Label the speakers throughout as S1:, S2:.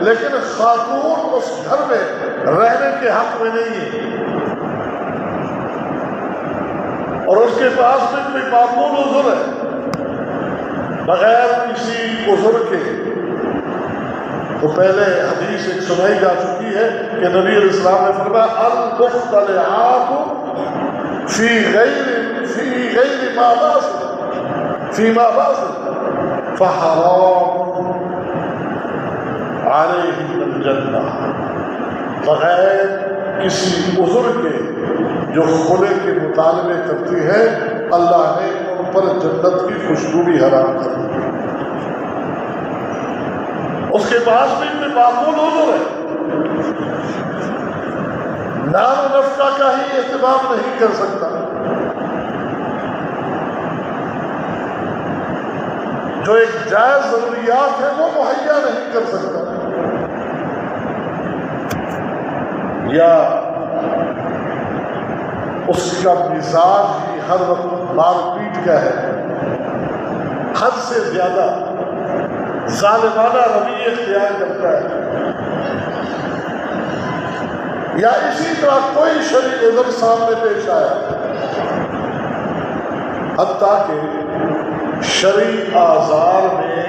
S1: لیکن خاتون اس گھر میں رہنے کے حق میں نہیں ہے، اور اس کے پاس میں کوئی معقول عذر ہے بغیر کسی عذر کے، تو پہلے حدیث ایک سنائی جا چکی ہے کہ نبی علیہ السلام نے فرمایا المختلعات فی غیر ما باس فی ما باس فحرام علیہم الجنہ، بغیر کسی عذر کے جو خلے کے مطالبے کرتی ہے اللہ نے ان پر جنت کی خوشبو بھی حرام کر دی۔ اس کے پاس بھی کوئی معقول عذر ہے، نام و نفقہ کا ہی اہتمام نہیں کر سکتا، جو ایک جائز ضروریات ہے وہ مہیا نہیں کر سکتا، یا اس کا مزاج ہی ہر وقت مار پیٹ کا ہے، حد سے زیادہ ظالمانہ رویہ اختیار کرتا ہے، یا اسی طرح کوئی شرعی عذر سامنے پیش آیا، حتیٰ کہ شرعی آزار میں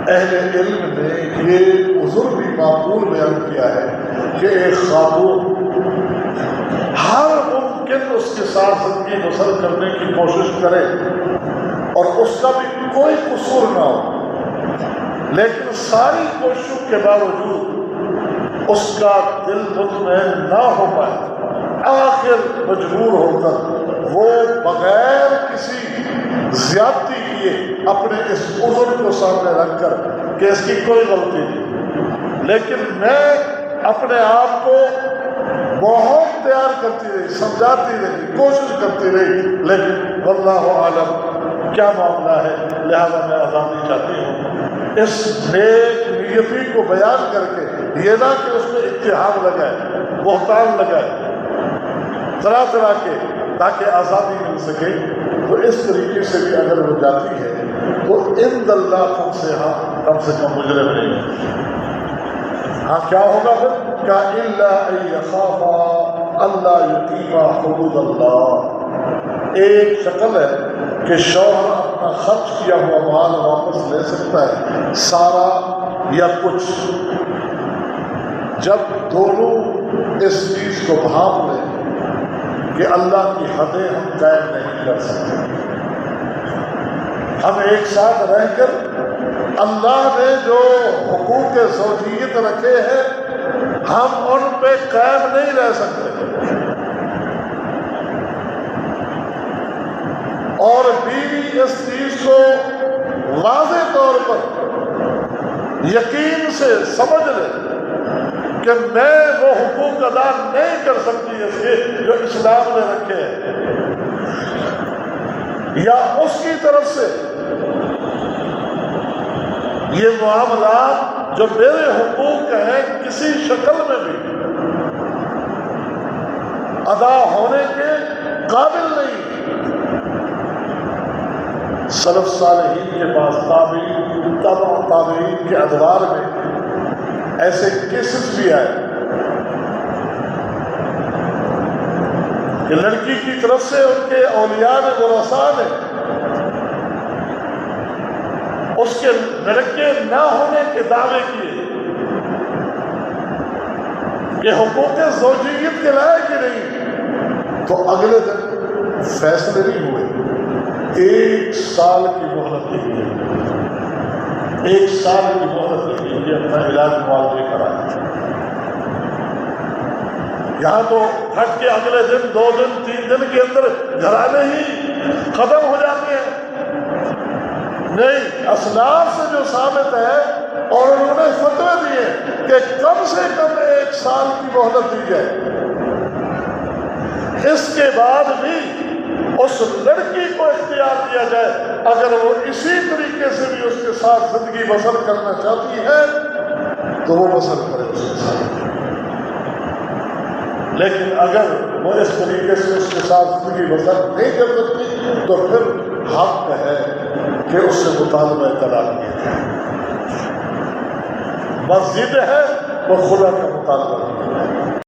S1: اہل علم نے یہ عذر بھی معقول بیان کیا ہے کہ ایک خاتون ہر ممکن اس کے ساتھ زندگی بسر کرنے کی کوشش کرے اور اس کا بھی کوئی قصور نہ ہو، لیکن ساری کوششوں کے باوجود اس کا دل مطمئن نہ ہو پائے، آخر مجبور ہو کر وہ بغیر کسی زیادتی کیے اپنے اس عذر کو سامنے رکھ کر کہ اس کی کوئی غلطی نہیں، لیکن میں اپنے آپ کو بہت تیار کرتی رہی، سمجھاتی رہی، کوشش کرتی رہی، لیکن واللہ عالم کیا معاملہ ہے، لہذا میں آزادی چاہتی ہوں۔ اس نیک نیتی کو بیان کر کے یہ نہ کہ اس میں اتحاد لگائے، بہتان لگائے طرح طرح کے، تاکہ آزادی مل سکے، تو اس طریقے سے بھی اگر وہ جاتی ہے تو عند اللہ کم سے کم مجرم نہیں ہے۔ ہاں کیا ہوگا پھر؟ کیا الا ان یخافا اللہ یقیما حدود اللہ، ایک شکل ہے کہ شوہر اپنا خرچ کیا ہوا مال واپس لے سکتا ہے، سارا یا کچھ، جب دونوں اس چیز کو بھانپ لیں کہ اللہ کی حدیں ہم قائم نہیں کر سکتے، ہم ایک ساتھ رہ کر اللہ نے جو حقوق زوجیت رکھے ہیں ہم ان پہ قائم نہیں رہ سکتے، اور بیوی اس چیز کو واضح طور پر یقین سے سمجھ لے کہ میں وہ حقوق ادا نہیں کر سکتی اس کے جو اسلام نے رکھے ہیں، یا اس کی طرف سے یہ معاملات جو میرے حقوق ہیں کسی شکل میں بھی ادا ہونے کے قابل نہیں۔ سلف صالحین کے پاس تابعین کے ادوار میں ایسے کیسز بھی آئے کہ لڑکی کی طرف سے ان کے اولیاء نے ورثاء نے اس کے لڑکے نہ ہونے کے دعوے کیے کہ حقوق زوجیت کے لائق ہی نہیں، تو اگلے دن فیصلے نہیں ہوئے، 1 سال کی مہلت دی گئی، 1 سال کی مہلت دی گئی، اپنا علاج معالجے کرائے۔ یہاں تو ہٹ کے اگلے دن 2 دن 3 دن کے اندر گھرانے ہی ختم ہو جاتے ہیں، نہیں، اسناد سے جو ثابت ہے اور انہوں نے فتوے دیے کہ کم سے کم 1 سال کی مہلت دی جائے، اس کے بعد بھی اس لڑکی کو اختیار دیا جائے اگر وہ اسی طریقے سے بھی اس کے ساتھ زندگی بسر کرنا چاہتی ہے تو وہ بسر کرے اس کے ساتھ، لیکن اگر وہ اس طریقے سے اس کے ساتھ زندگی بسر نہیں کر سکتی تو پھر حق ہے کہ اس سے مطالبہ طلاق کیا جائے۔ بس ضد ہے وہ خدا کا مطالبہ نہیں ہے۔